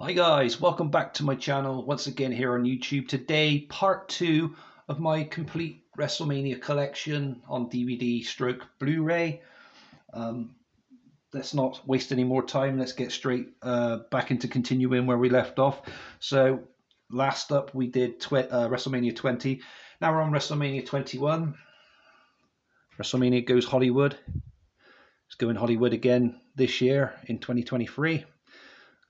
Hi guys, welcome back to my channel once again here on YouTube. Today, part 2 of my complete Wrestlemania collection on DVD stroke Blu-ray. Let's not waste any more time. Let's get straight back into continuing where we left off. So last up we did Wrestlemania 20. Now we're on Wrestlemania 21. Wrestlemania goes Hollywood. It's going Hollywood again this year in 2023.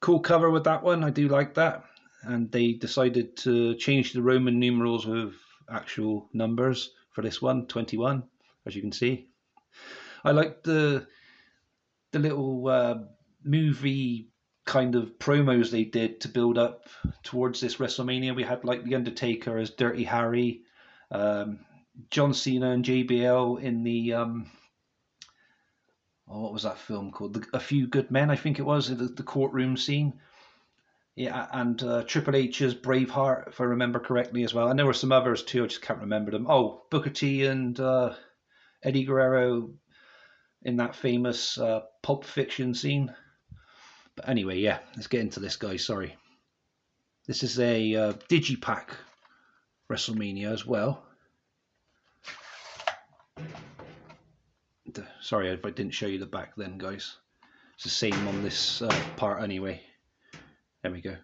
Cool cover with that one. I do like that. And they decided to change the Roman numerals with actual numbers for this one, 21, as you can see. I like the little movie kind of promos they did to build up towards this WrestleMania. We had like The Undertaker as Dirty Harry, John Cena and JBL in the what was that film called? A Few Good Men, I think it was, the courtroom scene. Yeah, and Triple H's Braveheart, if I remember correctly, as well. And there were some others too, I just can't remember them. Oh, Booker T and Eddie Guerrero in that famous Pulp Fiction scene. But anyway, yeah, let's get into this, guys. Sorry. This is a Digipack WrestleMania as well. Sorry if I didn't show you the back then, guys. It's the same on this part anyway. There we go.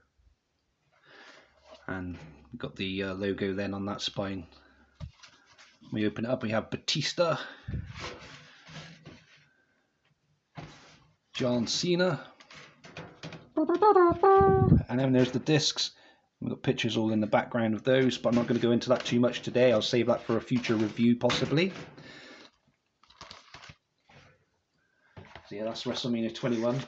And we've got the logo then on that spine. When we open it up, we have Batista, John Cena, and then there's the discs. We've got pictures all in the background of those, but I'm not going to go into that too much today. I'll save that for a future review possibly. So yeah, that's WrestleMania 21.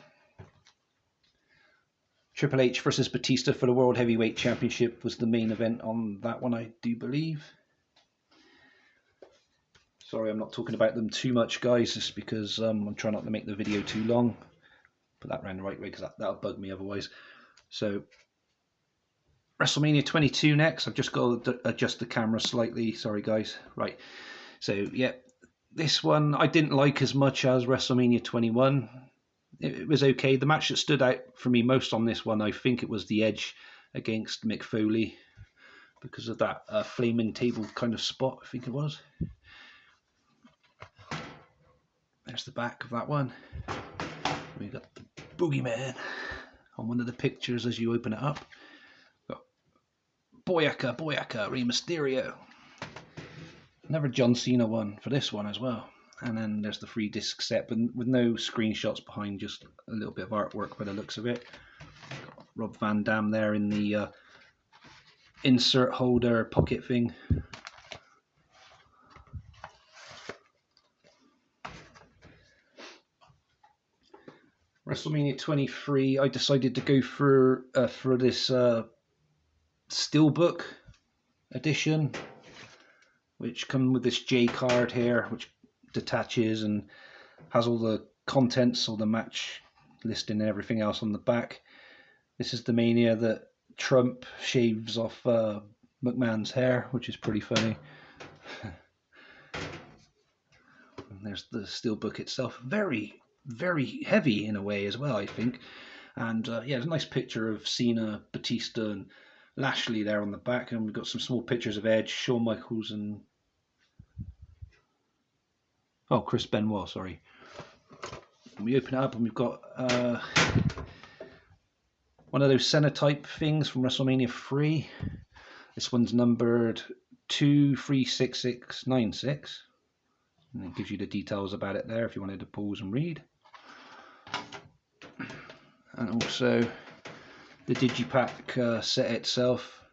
Triple H versus Batista for the World Heavyweight Championship was the main event on that one, I do believe. Sorry, I'm not talking about them too much, guys, just because I'm trying not to make the video too long. Put that round the right way because that'll bug me otherwise. So, WrestleMania 22 next. I've just got to adjust the camera slightly. Sorry, guys. Right. So, yeah. This one I didn't like as much as WrestleMania 21. It was okay. The match that stood out for me most on this one, I think it was the Edge against Mick Foley because of that flaming table kind of spot, I think it was. There's the back of that one. We got the Boogeyman on one of the pictures as you open it up. Got Boyaka, Rey Mysterio. Another John Cena one for this one as well. And then there's the free disc set, but with no screenshots behind, just a little bit of artwork by the looks of it. Got Rob Van Dam there in the insert holder pocket thing. WrestleMania 23, I decided to go for this steelbook edition, which comes with this J card here, which detaches and has all the contents, all the match listing and everything else on the back. This is the Mania that Trump shaves off McMahon's hair, which is pretty funny. And there's the steelbook itself. Very, very heavy in a way as well, I think. And yeah, there's a nice picture of Cena, Batista and Lashley there on the back, and we've got some small pictures of Edge, Shawn Michaels and Chris Benoit, sorry. And we open it up and we've got one of those center type things from WrestleMania 3. This one's numbered 236696. And it gives you the details about it there if you wanted to pause and read. And also the Digipack set itself,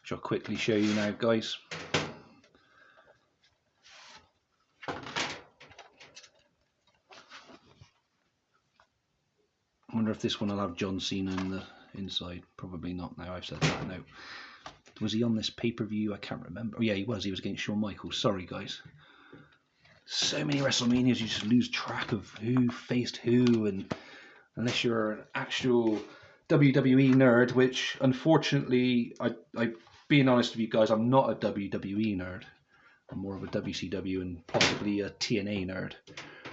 which I'll quickly show you now, guys. I wonder if this one will have John Cena in the inside. Probably not now I've said that, no. Was he on this pay-per-view? I can't remember. Oh yeah, he was. He was against Shawn Michaels. Sorry, guys. So many WrestleManias, you just lose track of who faced who, and unless you're an actual WWE nerd, which unfortunately, I being honest with you guys, I'm not a WWE nerd. I'm more of a WCW and possibly a TNA nerd.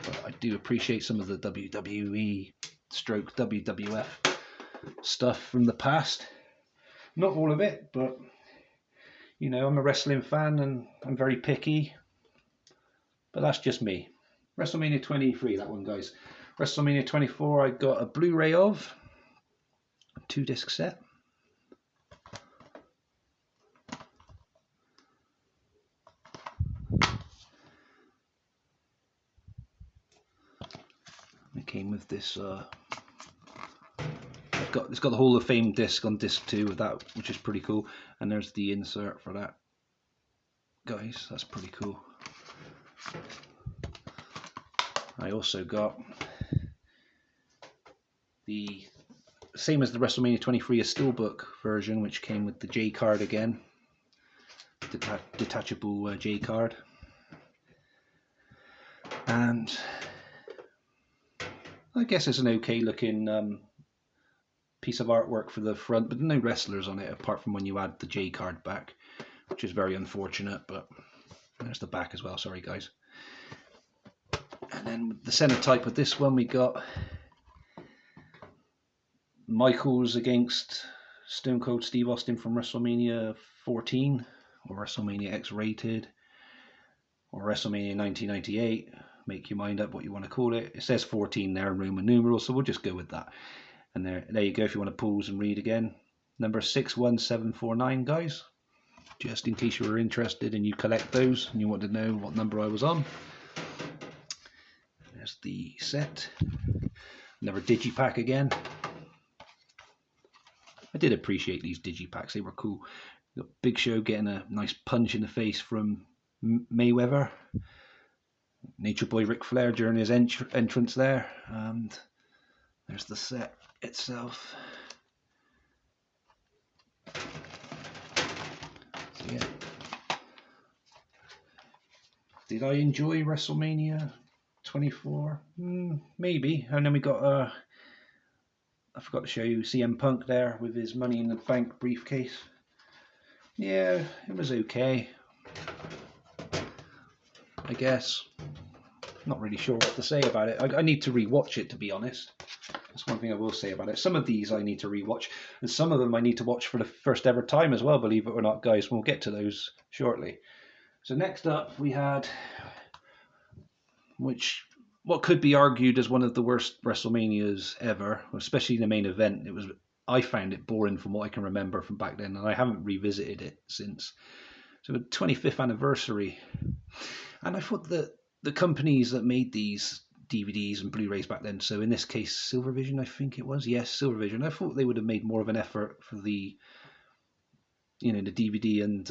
But I do appreciate some of the WWE stroke WWF stuff from the past. Not all of it, but you know, I'm a wrestling fan and I'm very picky, but that's just me. WrestleMania 23, that one, guys. WrestleMania 24, I got a Blu-ray of, 2-disc set. It came with this. It's got the Hall of Fame disc on disc 2 with that, which is pretty cool. And there's the insert for that, guys. That's pretty cool. I also got the same as the WrestleMania 23, a steelbook version, which came with the J card again, detachable J card, and I guess it's an okay looking piece of artwork for the front, but no wrestlers on it apart from when you add the J card back, which is very unfortunate. But there's the back as well. Sorry, guys. And then the center type of this one, we got Michaels against Stone Cold Steve Austin from WrestleMania 14, or WrestleMania X-Rated, or WrestleMania 1998. Make your mind up what you want to call it. It says 14 there in Roman numerals, so we'll just go with that. And there you go if you want to pause and read again. Number 61749, guys. Just in case you were interested and you collect those and you want to know what number I was on. There's the set. Another digipack again. I did appreciate these digipacks. They were cool. Got Big Show getting a nice punch in the face from Mayweather. Nature Boy Ric Flair during his entrance there. And there's the set itself. So yeah. Did I enjoy WrestleMania 24? Maybe. And then we got I forgot to show you CM Punk there with his Money in the Bank briefcase. Yeah, it was okay, I guess. Not really sure what to say about it. I need to rewatch it, to be honest. That's one thing I will say about it. Some of these I need to rewatch, and some of them I need to watch for the first ever time as well, believe it or not, guys. We'll get to those shortly. So next up we had, what could be argued as one of the worst WrestleManias ever, especially the main event. I found it boring from what I can remember from back then, and I haven't revisited it since. So the 25th anniversary, and I thought that the companies that made these DVDs and Blu-rays back then, so in this case Silvervision, I think it was, yes, Silvervision, I thought they would have made more of an effort for the, you know, the DVD and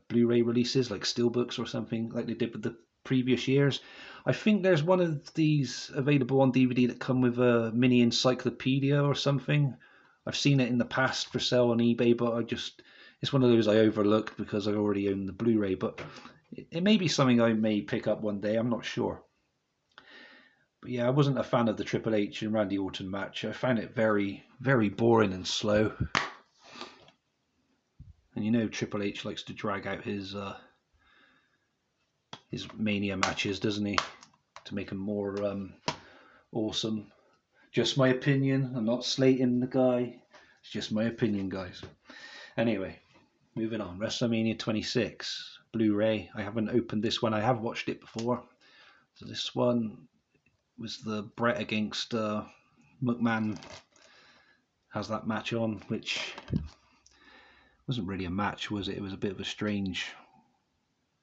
Blu-ray releases, like steelbooks or something, like they did with the previous years. I think there's one of these available on DVD that come with a mini encyclopedia or something. I've seen it in the past for sale on eBay, but it's one of those I overlooked because I already own the Blu-ray. But it may be something I may pick up one day, I'm not sure. But yeah, I wasn't a fan of the Triple H and Randy Orton match. I found it very, very boring and slow. And you know Triple H likes to drag out his Mania matches, doesn't he? To make them more awesome. Just my opinion. I'm not slating the guy. It's just my opinion, guys. Anyway, moving on. WrestleMania 26 Blu-ray. I haven't opened this one. I have watched it before. So this one was the Brett against McMahon has that match on, which wasn't really a match, was it? It was a bit of a strange...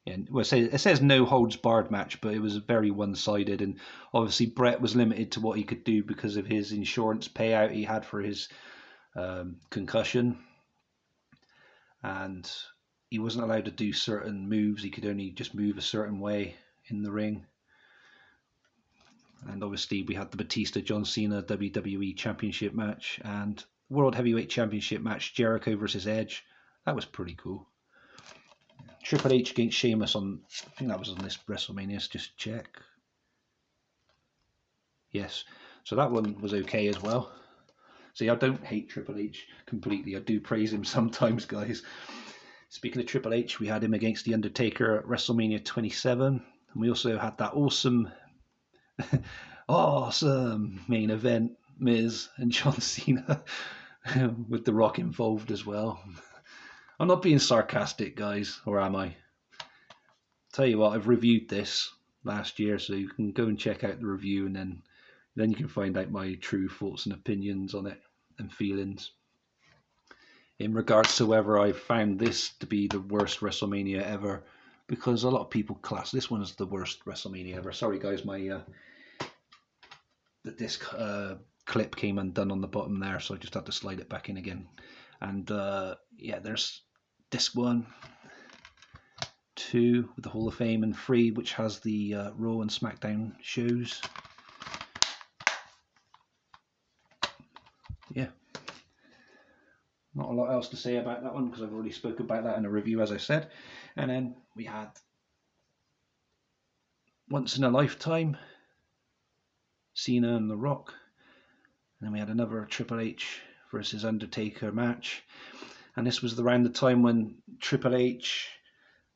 Yeah, well, it says no holds barred match, but it was very one-sided, and obviously Brett was limited to what he could do because of his insurance payout he had for his concussion, and he wasn't allowed to do certain moves. He could only just move a certain way in the ring. And obviously we had the Batista John Cena WWE Championship match and World Heavyweight Championship match, Jericho versus Edge. That was pretty cool. Triple H against Sheamus on, I think that was on this WrestleMania, let's just check. Yes, so that one was okay as well. See, I don't hate Triple H completely. I do praise him sometimes, guys. Speaking of Triple H, we had him against The Undertaker at WrestleMania 27. And we also had that awesome main event Miz and John Cena with The Rock involved as well. I'm not being sarcastic, guys, or am I? Tell you what, I've reviewed this last year, so you can go and check out the review, and then you can find out my true thoughts and opinions on it and feelings. In regards to whether I found this to be the worst WrestleMania ever, because a lot of people class this one as the worst WrestleMania ever. Sorry, guys, my the disc clip came undone on the bottom there, so I just had to slide it back in again. And yeah, there's disc 1, 2 with the Hall of Fame, and 3 which has the Raw and SmackDown shows. Yeah, not a lot else to say about that one because I've already spoken about that in a review, as I said. And then we had Once in a Lifetime, Cena and The Rock. And then we had another Triple H versus Undertaker match. And this was around the time when Triple H,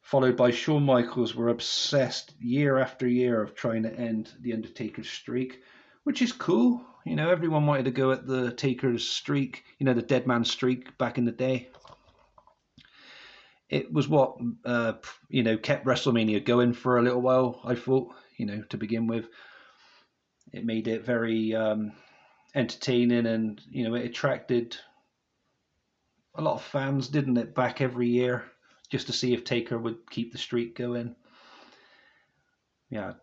followed by Shawn Michaels, were obsessed year after year of trying to end the Undertaker's streak, which is cool. You know, everyone wanted to go at the Taker's streak, you know, the dead man streak back in the day. It was what, you know, kept WrestleMania going for a little while, I thought, you know, to begin with. It made it very entertaining, and, you know, it attracted a lot of fans, didn't it, back every year, just to see if Taker would keep the streak going. Yeah,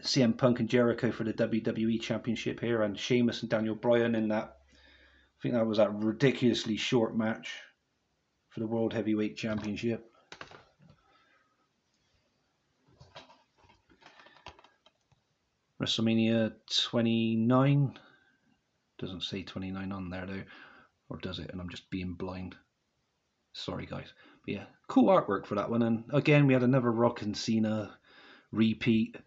CM Punk and Jericho for the WWE Championship here, and Sheamus and Daniel Bryan in that, I think that was that ridiculously short match for the World Heavyweight Championship. WrestleMania 29, doesn't say 29 on there though, or does it? And I'm just being blind. Sorry guys. But yeah, cool artwork for that one. And again, we had another Rock and Cena repeat.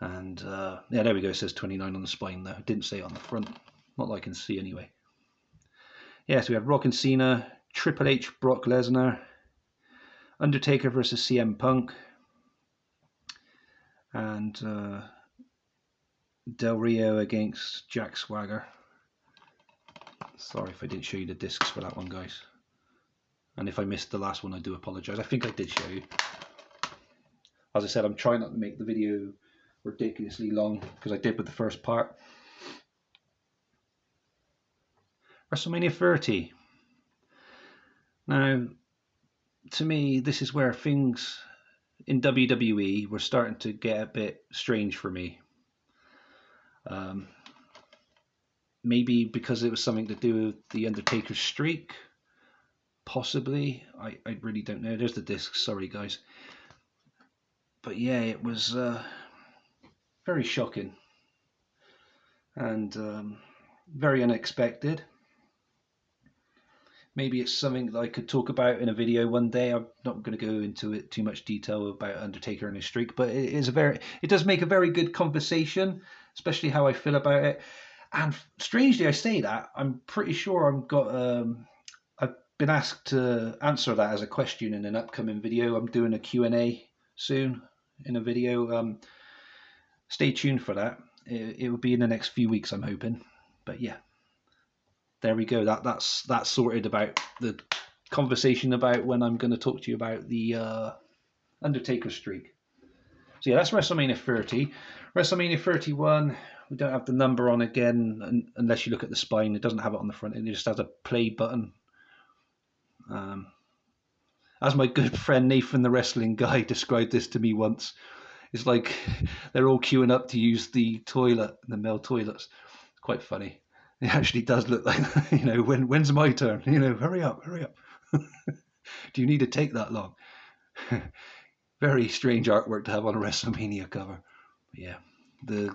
And yeah, there we go. It says 29 on the spine though. It didn't say it on the front. Not that I can see anyway. Yeah, so we had Rock and Cena, Triple H, Brock Lesnar, Undertaker versus CM Punk, and Del Rio against Jack Swagger. Sorry if I didn't show you the discs for that one, guys. And if I missed the last one, I do apologise. I think I did show you. As I said, I'm trying not to make the video ridiculously long, because I did with the first part. WrestleMania 30. Now, to me, this is where things in WWE were starting to get a bit strange for me. Maybe because it was something to do with the Undertaker's streak. Possibly. I really don't know. There's the disc. Sorry, guys. But yeah, it was very shocking. And very unexpected. Maybe it's something that I could talk about in a video one day. I'm not going to go into it too much detail about Undertaker and his streak, but it does make a very good conversation, especially how I feel about it. And strangely, I say that, I'm pretty sure I've been asked to answer that as a question in an upcoming video. I'm doing a Q&A soon in a video. Stay tuned for that. It will be in the next few weeks, I'm hoping. But yeah, there we go. That's sorted about the conversation about when I'm going to talk to you about the Undertaker streak. So yeah, that's WrestleMania 30. WrestleMania 31, we don't have the number on again, unless you look at the spine. It doesn't have it on the front. It just has a play button. As my good friend Nathan the Wrestling Guy described this to me once, it's like they're all queuing up to use the toilet, the male toilets. It's quite funny. It actually does look like, you know, when's my turn? You know, hurry up, hurry up. Do you need to take that long? Very strange artwork to have on a WrestleMania cover. But yeah, the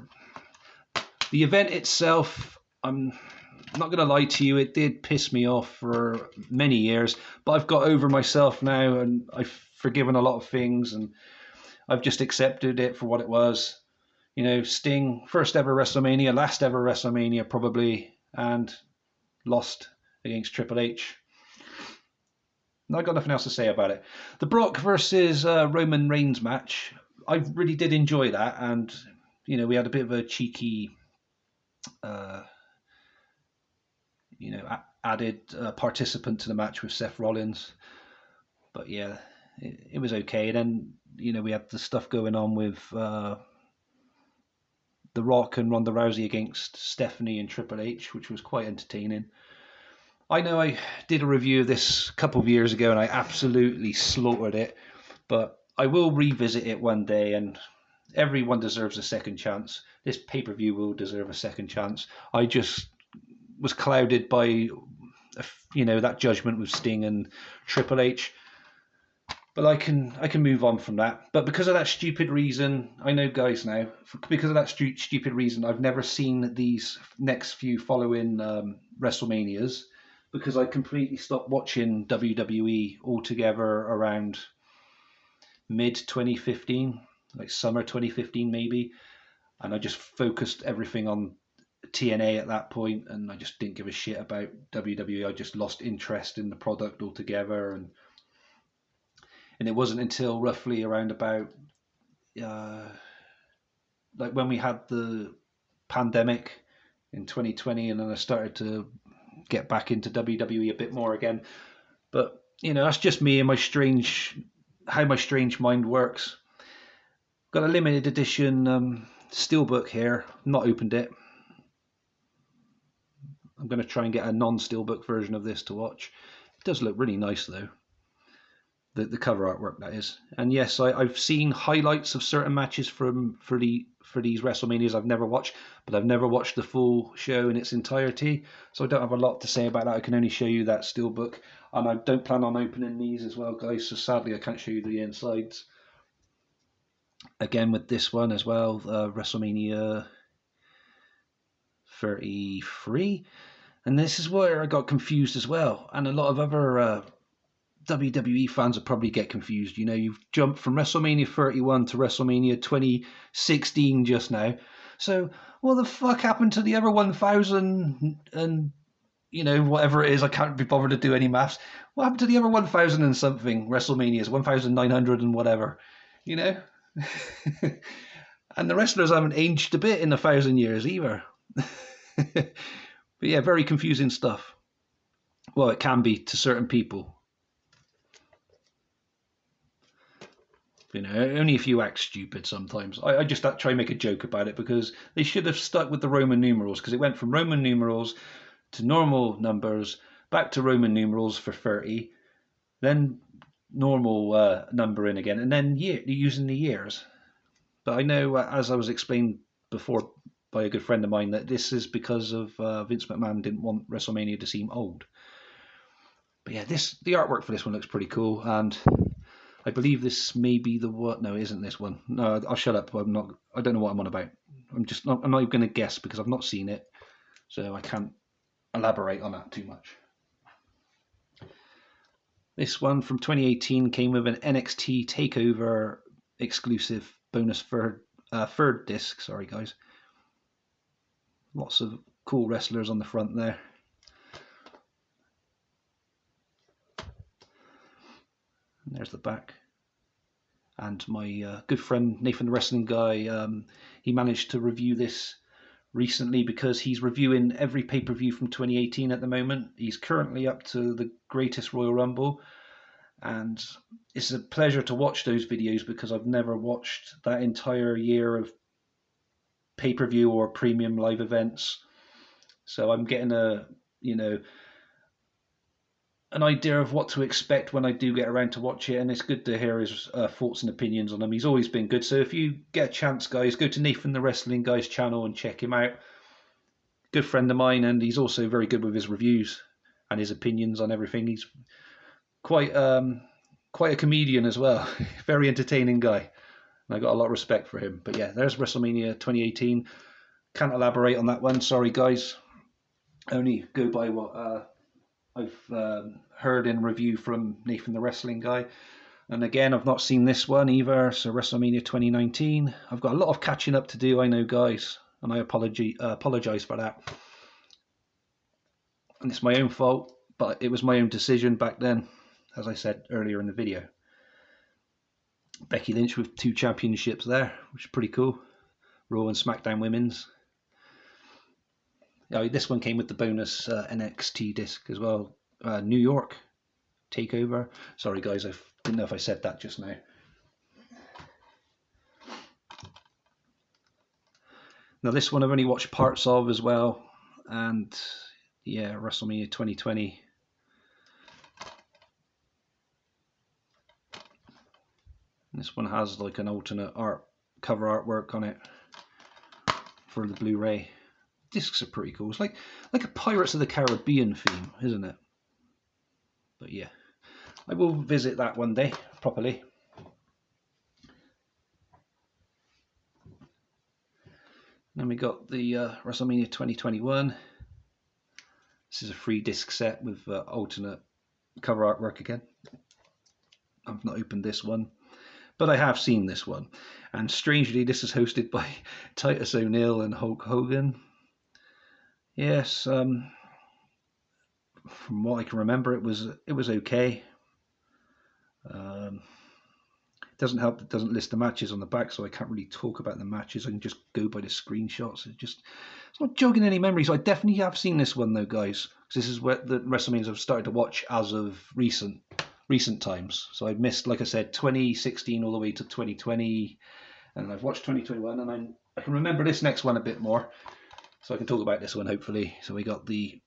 event itself, I'm not going to lie to you, it did piss me off for many years, but I've got over myself now, and I've forgiven a lot of things, and I've just accepted it for what it was. You know, Sting, first ever WrestleMania, last ever WrestleMania probably, and lost against Triple H. I've got nothing else to say about it. The Brock versus Roman Reigns match, I really did enjoy that, and you know, we had a bit of a cheeky uh, added participant to the match with Seth Rollins. But yeah, it was okay. And then we had the stuff going on with The Rock and Ronda Rousey against Stephanie and Triple H, which was quite entertaining. I know I did a review of this a couple of years ago and I absolutely slaughtered it, but I will revisit it one day, and everyone deserves a second chance. This pay-per-view will deserve a second chance. I just was clouded by that judgment with Sting and Triple H. But I can move on from that. But because of that stupid reason, I know, guys, now, because of that stupid reason, I've never seen these next few following WrestleManias, because I completely stopped watching WWE altogether around mid 2015, like summer 2015 maybe. And I just focused everything on TNA at that point, and I just didn't give a shit about WWE. I just lost interest in the product altogether, and it wasn't until roughly around about like when we had the pandemic in 2020, and then I started to get back into WWE a bit more again. But that's just me and how my strange mind works. Got a limited edition steelbook here. Not opened it. I'm going to try and get a non-steelbook version of this to watch. It does look really nice though. The cover artwork, that is. And yes, I've seen highlights of certain matches for these WrestleManias I've never watched, but I've never watched the full show in its entirety, so I don't have a lot to say about that. I can only show you that steelbook, and I don't plan on opening these as well, guys, so sadly I can't show you the insides. Again with this one as well, WrestleMania 33, and this is where I got confused as well, and a lot of other WWE fans will probably get confused. You've jumped from WrestleMania 31 to WrestleMania 2016 just now. So what the fuck happened to the other 1,000 and whatever it is? I can't be bothered to do any maths. What happened to the other 1,000 and something WrestleManias? 1,900 and whatever. And the wrestlers haven't aged a bit in 1,000 years either. But yeah, very confusing stuff. Well, it can be to certain people. Only if you act stupid sometimes. I just try and make a joke about it, because they should have stuck with the Roman numerals, because it went from Roman numerals to normal numbers, back to Roman numerals for 30, then normal numbering again, and then using the years. But I know, as I was explained before by a good friend of mine, that this is because of Vince McMahon didn't want WrestleMania to seem old. But yeah, the artwork for this one looks pretty cool, and I believe this may be the what? No, it isn't this one. No, I'll shut up. I don't know what I'm on about. I'm not even going to guess, because I've not seen it, so I can't elaborate on that too much. This one from 2018 came with an NXT Takeover exclusive bonus third disc. Sorry, guys. Lots of cool wrestlers on the front there. And there's the back. And my good friend Nathan the Wrestling Guy, he managed to review this recently, because he's reviewing every pay-per-view from 2018 at the moment. He's currently up to the Greatest Royal Rumble, and it's a pleasure to watch those videos, because I've never watched that entire year of pay-per-view or premium live events. So I'm getting an idea of what to expect when I do get around to watch it, and it's good to hear his thoughts and opinions on them. He's always been good. So if you get a chance, guys, go to Nathan the Wrestling Guy's channel and check him out. Good friend of mine, and he's also very good with his reviews and his opinions on everything. He's quite a comedian as well. Very entertaining guy, and I got a lot of respect for him. But yeah, there's WrestleMania 2018. Can't elaborate on that one. Sorry, guys. Only go by what I've heard in review from Nathan the Wrestling Guy. And again, I've not seen this one either, so WrestleMania 2019. I've got a lot of catching up to do, I know, guys, and I apologise for that. And it's my own fault, but it was my own decision back then, as I said earlier in the video. Becky Lynch with 2 championships there, which is pretty cool. Raw and SmackDown Women's. Oh, this one came with the bonus NXT disc as well. New York Takeover. Sorry guys, I didn't know if I said that just now. Now this one I've only watched parts of as well, and yeah, WrestleMania 2020. This one has like an alternate cover artwork on it for the Blu-ray. Discs are pretty cool. It's like a Pirates of the Caribbean theme, isn't it? But yeah, I will visit that one day properly. Then we got the WrestleMania 2021. This is a 3-disc set with alternate cover artwork again. I've not opened this one, but I have seen this one. And strangely, this is hosted by Titus O'Neil and Hulk Hogan. Yes, from what I can remember, it was okay. It doesn't help that it doesn't list the matches on the back, so I can't really talk about the matches. I can just go by the screenshots. It's not jogging any memories. I definitely have seen this one though, guys. This is where the WrestleManias I've started to watch as of recent times. So I missed, like I said, 2016 all the way to 2020, and I've watched 2021, and I can remember this next one a bit more, so I can talk about this one hopefully. So we got the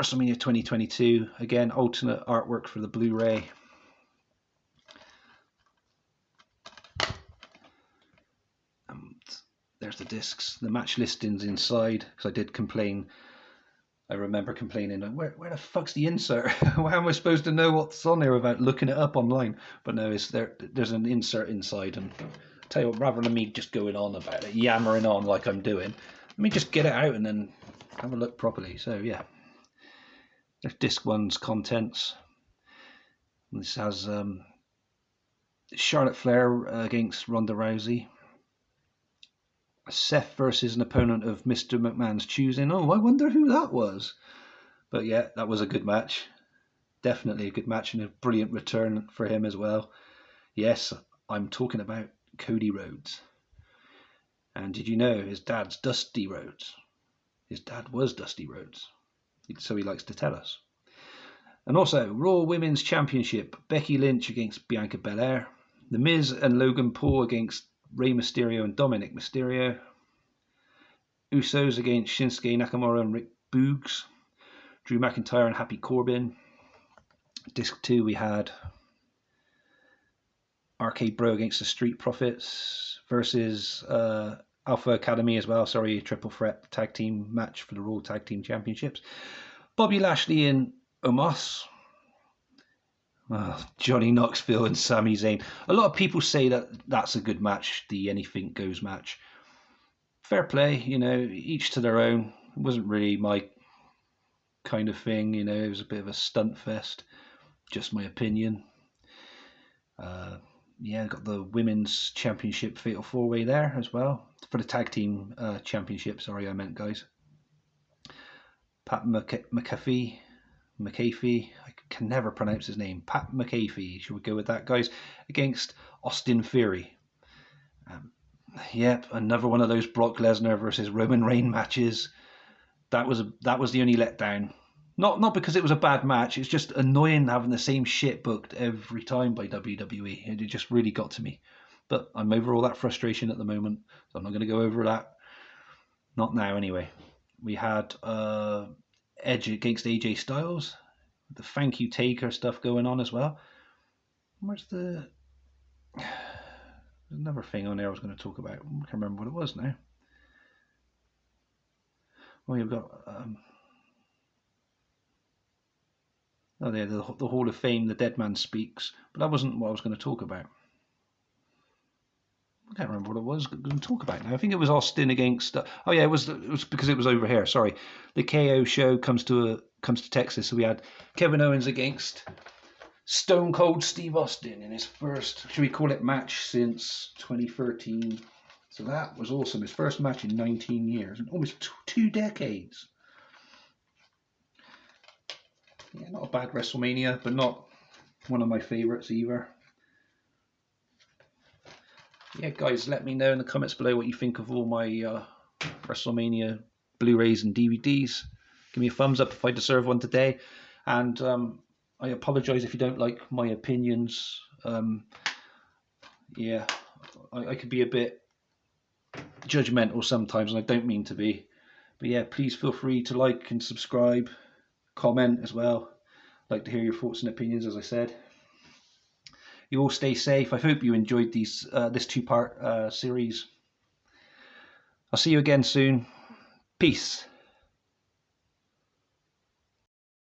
WrestleMania 2022 again, alternate artwork for the Blu-ray. There's the discs, the match listings inside, because I did complain. I remember complaining, where the fuck's the insert? How am I supposed to know what's on there without looking it up online? But no, there's an insert inside, and I'll tell you what, rather than me just going on about it, yammering on like I'm doing, let me just get it out and then have a look properly. So yeah, there's disc 1's contents. This has Charlotte Flair against Ronda Rousey. Seth versus an opponent of Mr. McMahon's choosing. Oh, I wonder who that was. But yeah, that was a good match. Definitely a good match, and a brilliant return for him as well. Yes, I'm talking about Cody Rhodes. And did you know his dad's Dusty Rhodes? His dad was Dusty Rhodes. So he likes to tell us. And also, Raw Women's Championship. Becky Lynch against Bianca Belair. The Miz and Logan Paul against Rey Mysterio and Dominic Mysterio. Usos against Shinsuke Nakamura and Rick Boogs. Drew McIntyre and Happy Corbin. Disc 2 we had Arcade Bro against the Street Profits versus Alpha Academy as well. Sorry, triple threat tag team match for the Raw Tag Team Championships. Bobby Lashley and Omos. Johnny Knoxville and Sami Zayn. A lot of people say that that's a good match, the Anything Goes match. Fair play, you know, each to their own. It wasn't really my kind of thing, you know, it was a bit of a stunt fest. Just my opinion. Yeah, got the Women's Championship Fatal 4-Way there as well. For the Tag Team Championship, sorry, I meant, guys. Pat McAfee, I can never pronounce his name. Pat McAfee, should we go with that, guys? Against Austin Theory. Yep, another one of those Brock Lesnar versus Roman Reigns matches. That was the only letdown. Not because it was a bad match. It's just annoying having the same shit booked every time by WWE. It just really got to me. But I'm over all that frustration at the moment, so I'm not going to go over that. Not now, anyway. We had Edge against AJ Styles. The Thank You Taker stuff going on as well. Where's the... There's another thing on there I was going to talk about. I can't remember what it was now. Well, you've got... Oh, yeah, the Hall of Fame, the Dead Man Speaks. But that wasn't what I was going to talk about. I can't remember what it was going to talk about now. I think it was Austin against... oh, yeah, it was because it was over here. Sorry. The KO show comes to Texas. So we had Kevin Owens against Stone Cold Steve Austin in his first, should we call it, match since 2013. So that was awesome. His first match in 19 years. Almost 2 decades. Yeah, not a bad WrestleMania, but not one of my favourites either. Yeah, guys, let me know in the comments below what you think of all my WrestleMania Blu-rays and DVDs. Give me a thumbs up if I deserve one today. And I apologize if you don't like my opinions. Yeah, I could be a bit judgmental sometimes, and I don't mean to be. But yeah, please feel free to like and subscribe, comment as well. I'd like to hear your thoughts and opinions, as I said. You all stay safe. I hope you enjoyed this two-part series. I'll see you again soon. Peace.